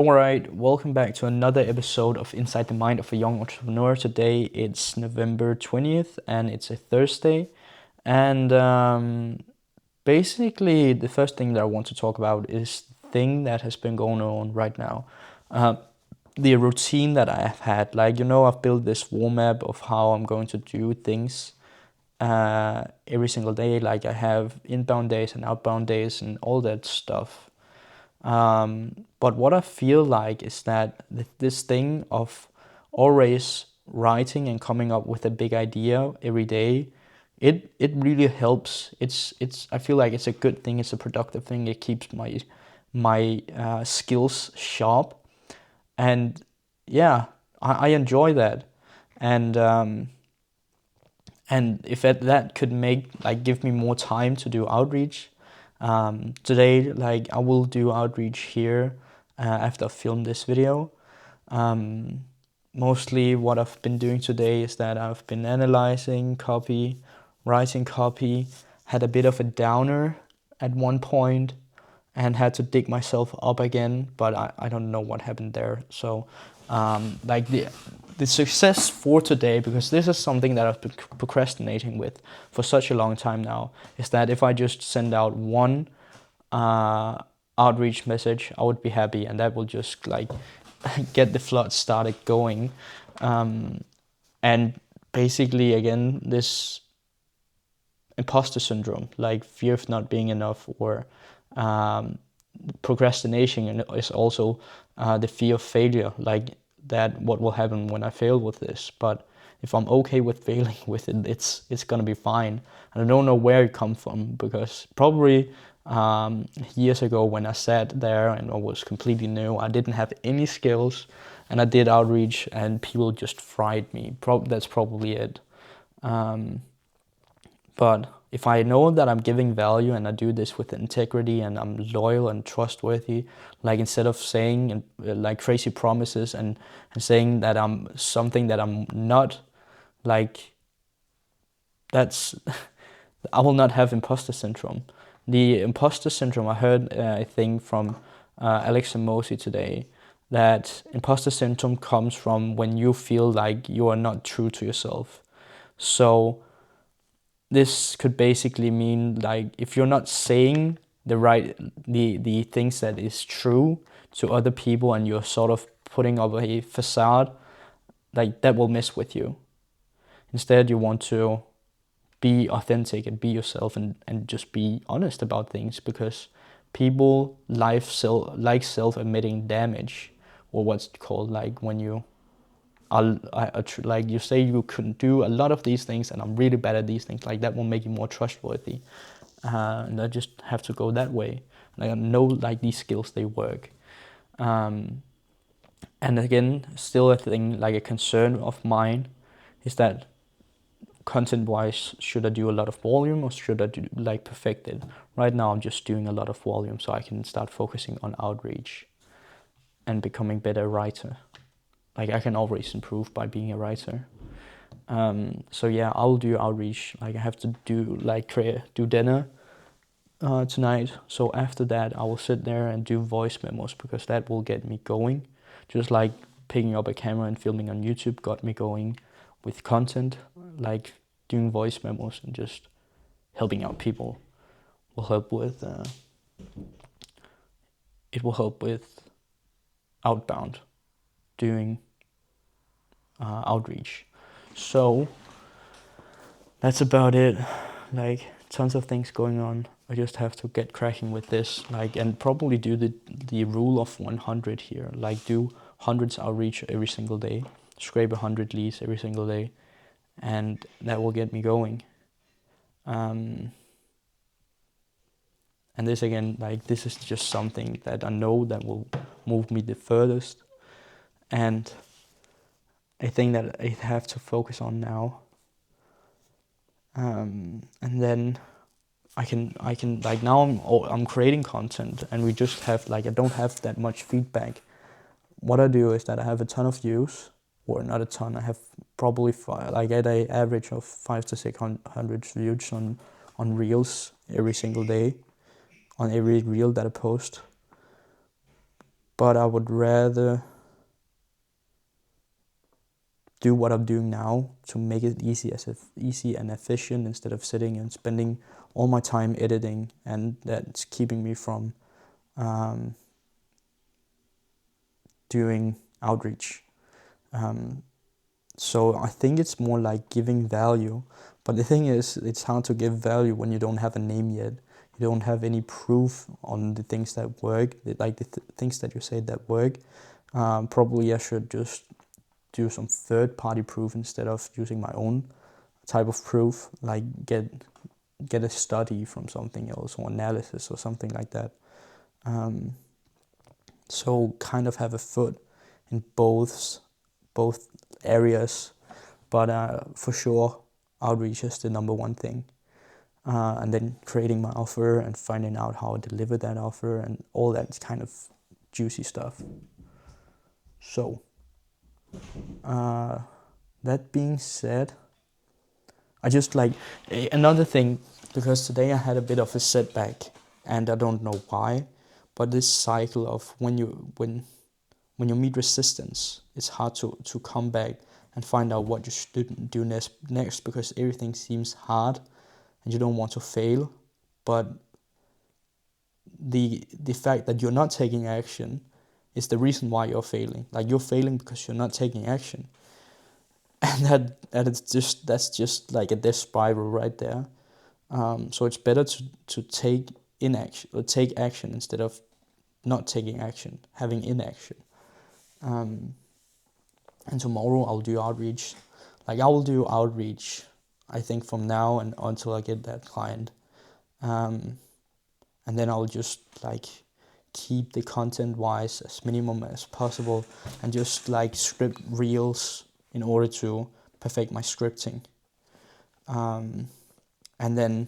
All right, welcome back to another episode of Inside the Mind of a Young Entrepreneur. Today it's November 20th and it's a Thursday. And basically, the first thing that I want to talk about is the thing that has been going on right now. Uh, the routine that I have had. I've built this wall map of how I'm going to do things every single day. Like, I have inbound days and outbound days and all that stuff. But what I feel like is that this thing of always writing and coming up with a big idea every day, it really helps. It's I feel like it's a good thing. It's a productive thing. It keeps my skills sharp, and yeah, I enjoy that, and if that could give me more time to do outreach. Today, I will do outreach here after I film this video. Um, Mostly what I've been doing today is that I've been analyzing copy, writing copy, had a bit of a downer at one point and had to dig myself up again, but I don't know what happened there. So the success for today, because this is something that I've been procrastinating with for such a long time now, is that if I just send out one outreach message, I would be happy, and that will just get the flood started going. And basically, again, this imposter syndrome, like fear of not being enough, or um, procrastination is also the fear of failure, like that what will happen when I fail with this. But if I'm okay with failing with it, it's gonna be fine. And I don't know where it come from, because probably years ago when I sat there and I was completely new, I didn't have any skills, and I did outreach and people just fried me. That's probably it. But if I know that I'm giving value and I do this with integrity and I'm loyal and trustworthy, like instead of saying like crazy promises and saying that I'm something that I'm not, like that's I will not have imposter syndrome. The imposter syndrome, I heard a thing from Alex Mosi today, that imposter syndrome comes from when you feel like you are not true to yourself. So this could basically mean, like, if you're not saying the things that is true to other people, and you're sort of putting up a facade, like that will mess with you. Instead, you want to be authentic and be yourself, and just be honest about things, because people like self-admitting damage, or what's called, like when you like you say you can do a lot of these things and I'm really bad at these things, like that will make you more trustworthy. And I just have to go that way. Like, I know, like, these skills, they work. And again, still a thing, like a concern of mine, is that content wise, should I do a lot of volume or should I do like perfect it? Right now I'm just doing a lot of volume so I can start focusing on outreach and becoming better writer. Like, I can always improve by being a writer. So yeah, I'll do outreach. Like, I have to do dinner tonight. So after that, I will sit there and do voice memos, because that will get me going. Just like picking up a camera and filming on YouTube got me going with content. Like, doing voice memos and just helping out people will help with. It will help with outbound, doing outreach. So that's about it. Like, tons of things going on. I just have to get cracking with this, like, and probably do the rule of 100 here. Like, do hundreds outreach every single day, scrape 100 leads every single day, and that will get me going. And this, again, like, this is just something that I know that will move me the furthest, and I think that I have to focus on now. And then I can like, now I'm creating content, and we just have, like, I don't have that much feedback. What I do is that I have a ton of views, or not a ton. I have probably I get an average of 500 to 600 views on reels every single day, on every reel that I post. but I would rather do what I'm doing now to make it easy and efficient, instead of sitting and spending all my time editing, and that's keeping me from doing outreach. So I think it's more like giving value, but the thing is, it's hard to give value when you don't have a name yet. You don't have any proof on the things that work, like the things that you say that work. Probably I should just do some third-party proof instead of using my own type of proof, like get a study from something else, or analysis or something like that. So kind of have a foot in both areas, but for sure outreach is the number one thing. And then creating my offer and finding out how I deliver that offer and all that kind of juicy stuff. So that being said, I just like another thing, because today I had a bit of a setback and I don't know why, but this cycle of when you meet resistance, it's hard to come back and find out what you should do next, because everything seems hard and you don't want to fail. But the fact that you're not taking action is the reason why you're failing. Like, you're failing because you're not taking action. And that's just like a death spiral right there. So it's better to take action instead of not taking action, having inaction. And tomorrow I'll do outreach. Like, I will do outreach, I think, from now and until I get that client. And then I'll just like keep the content wise as minimum as possible, and just like script reels in order to perfect my scripting. And then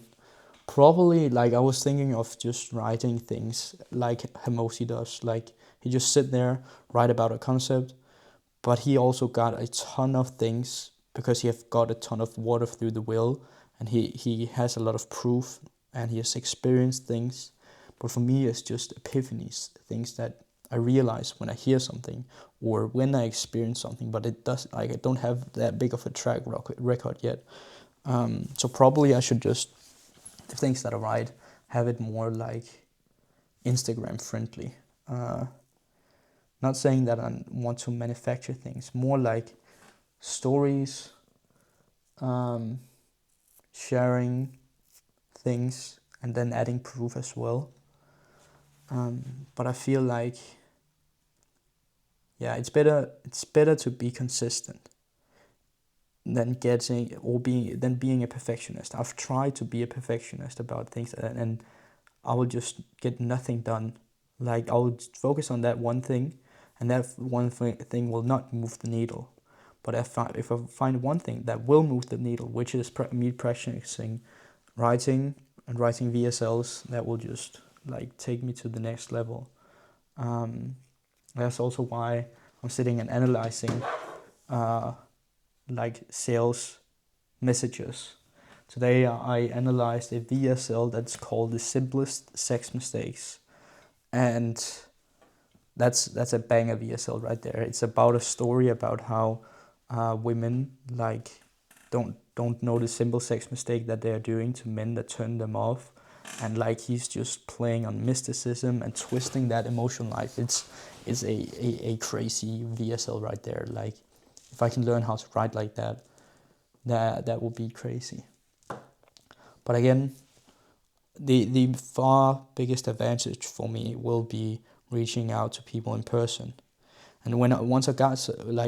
probably, like, I was thinking of just writing things like Hermosi does. Like, he just sit there, write about a concept, but he also got a ton of things because he have got a ton of water through the wheel, and he has a lot of proof and he has experienced things. But for me, it's just epiphanies, things that I realize when I hear something or when I experience something, but it does, like, I don't have that big of a track record yet. So probably I should just, the things that I write, have it more like Instagram friendly. Not saying that I want to manufacture things, more like stories, sharing things, and then adding proof as well. But I feel like, yeah, it's better to be consistent than being a perfectionist. I've tried to be a perfectionist about things, and I will just get nothing done. Like, I will focus on that one thing, and that one thing will not move the needle. But if I find one thing that will move the needle, which is me practicing writing and writing VSLs, that will just like take me to the next level. That's also why I'm sitting and analyzing like sales messages. Today I analyzed a VSL that's called The Simplest Sex Mistakes, and that's a banger VSL right there. It's about a story about how women like don't know the simple sex mistake that they're doing to men that turn them off, and like he's just playing on mysticism and twisting that emotional life. It's a crazy VSL right there. Like, if I can learn how to write like that would be crazy. But again, the far biggest advantage for me will be reaching out to people in person. And once I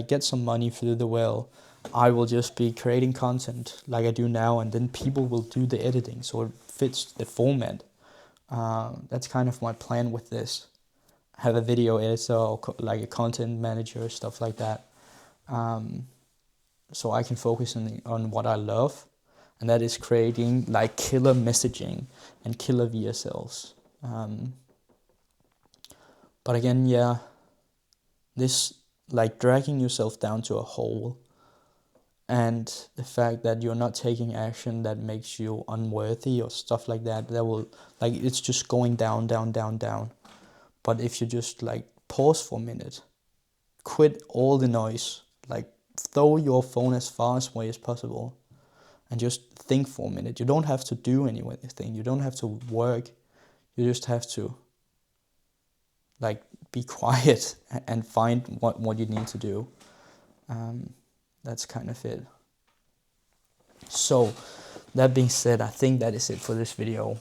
get some money through the well, I will just be creating content like I do now, and then people will do the editing so it fits the format. That's kind of my plan with this. Have a video editor or like a content manager, stuff like that. So I can focus on what I love, and that is creating like killer messaging and killer VSLs. But again, yeah, this like dragging yourself down to a hole, and the fact that you're not taking action that makes you unworthy or stuff like that, that will, like, it's just going down. But if you just like pause for a minute, quit all the noise, like throw your phone as far away as possible, and just think for a minute. You don't have to do anything. You don't have to work. You just have to like be quiet and find what you need to do. That's kind of it. So that being said, I think that is it for this video.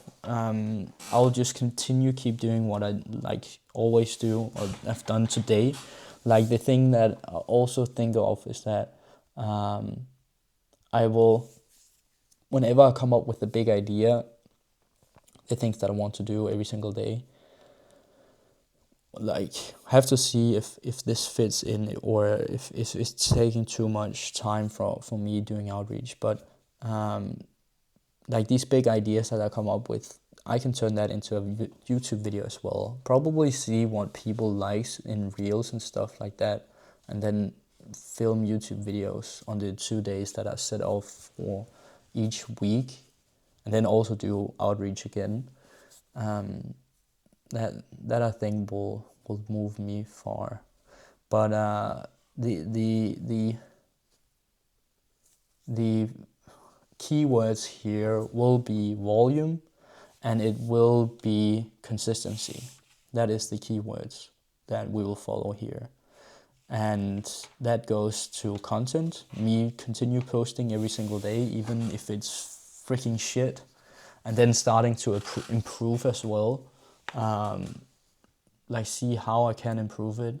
I'll just keep doing what I like always do, or I've done today. Like the thing that I also think of is that I will, whenever I come up with a big idea, the things that I want to do every single day, like have to see if this fits in, or if it's taking too much time for me doing outreach. But like these big ideas that I come up with, I can turn that into a YouTube video as well. Probably see what people likes in reels and stuff like that, and then film YouTube videos on the 2 days that I set off for each week, and then also do outreach again. That I think will move me far. But the keywords here will be volume, and it will be consistency. That is the keywords that we will follow here. And that goes to content. Me continue posting every single day, even if it's freaking shit. And then starting to improve as well. Like see how I can improve it.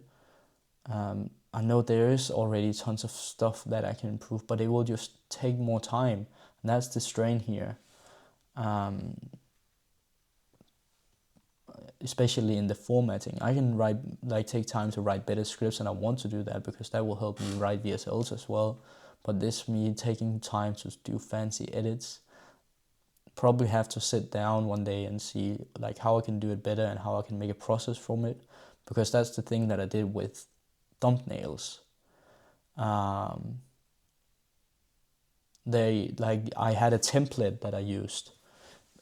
I know there is already tons of stuff that I can improve, but it will just take more time. And that's the strain here. Especially in the formatting. I can take time to write better scripts, and I want to do that because that will help me write VSLs as well. But this me taking time to do fancy edits, probably have to sit down one day and see like how I can do it better and how I can make a process from it, because that's the thing that I did with thumbnails. I had a template that I used.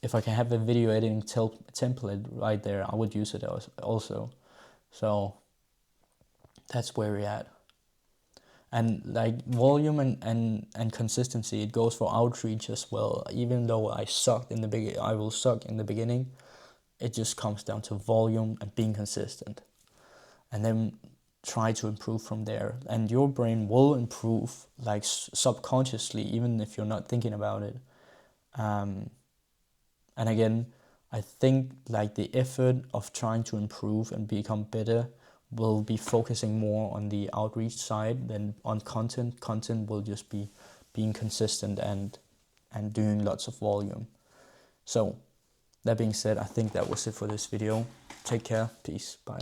If I can have a video editing template right there, I would use it also. So that's where we're at. And like volume and consistency, it goes for outreach as well. Even though I will suck in the beginning, it just comes down to volume and being consistent. And then try to improve from there. And your brain will improve like subconsciously, even if you're not thinking about it. And again, I think like the effort of trying to improve and become better will be focusing more on the outreach side than on content. Content will just be being consistent and doing lots of volume. So that being said, I think that was it for this video. Take care. Peace. Bye.